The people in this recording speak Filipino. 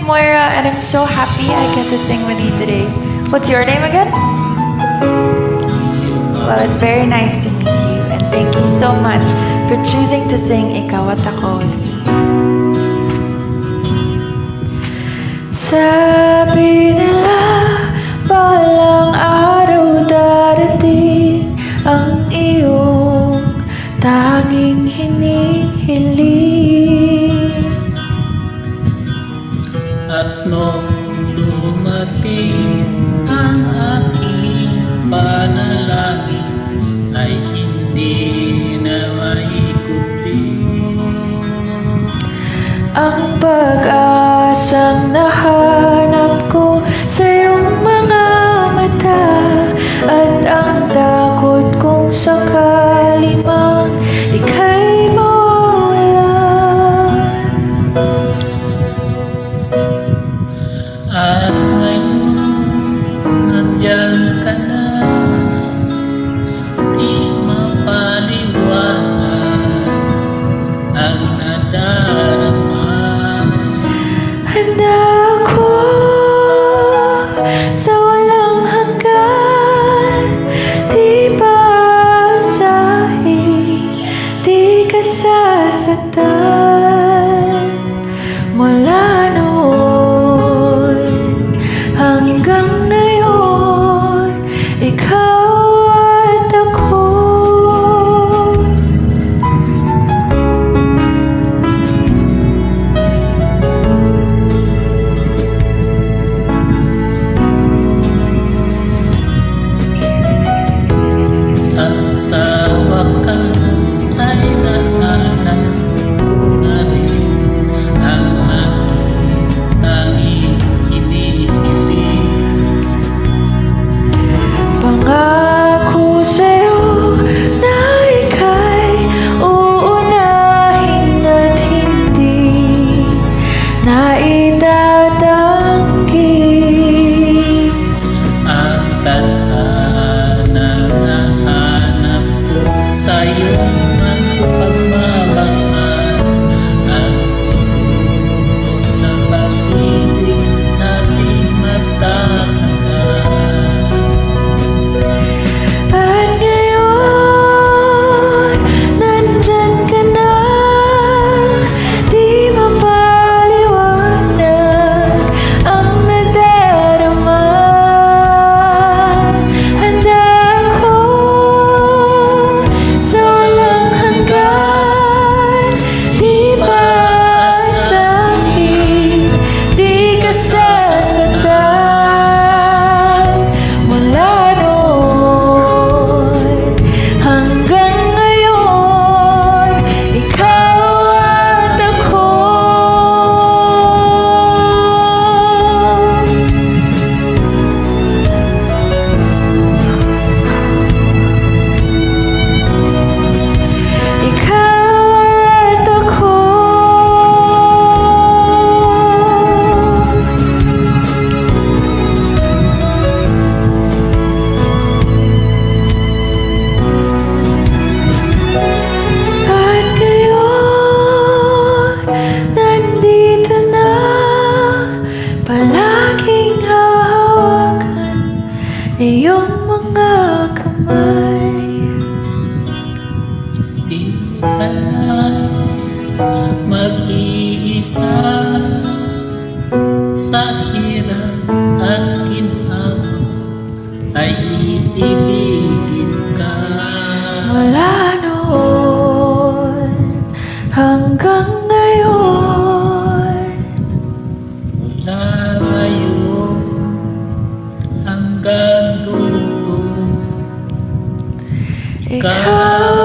Moira, and I'm so happy I get to sing with you today. What's your name again? Well, it's very nice to meet you, and thank you so much for choosing to sing Ikaw at Ako with me. Sabi nila, balang araw darating ang iyong tanging hinihiling. At nung dumating ang aking panalangin ay hindi na maikubling. Ang pag-asang nahanap ko sa iyong mga mata, at ang takot kung sakali mang ika'y mawala. At ngayon, nandiyan ka na, di mapaliwanag ang nadarama. Handa ako sa walang hanggan, di paasahin, di ka sasaktan. Mula noon hanggang ngayon, ikaw at ako. At sa wakas ay nahanap ko na rin ang aking tanging hinihiling. Pangako sa'yo na ika'y uunahin at hindi na itatanggi. Ang tadhana na hanap ko sa iyong mga pagmamahal, ang tunod sa pag-ibig natin matatagal. At ngayon, nandyan ka na, di mapaliwanag ang nadarama. Handa ako sa walang hanggan, di paasahin, di ka sasaktan. Mula noon hanggang ngayon, ikaw at ako. Ikaw at ako. At ngayon, nandito na, palaging hahawakan iyong mga kamay. Di ka na mag-iisa sa hirap at ginhawa, ay iibigin ka. Mula noon hanggang ngayon, Mula ngayon hanggang dulo, ikaw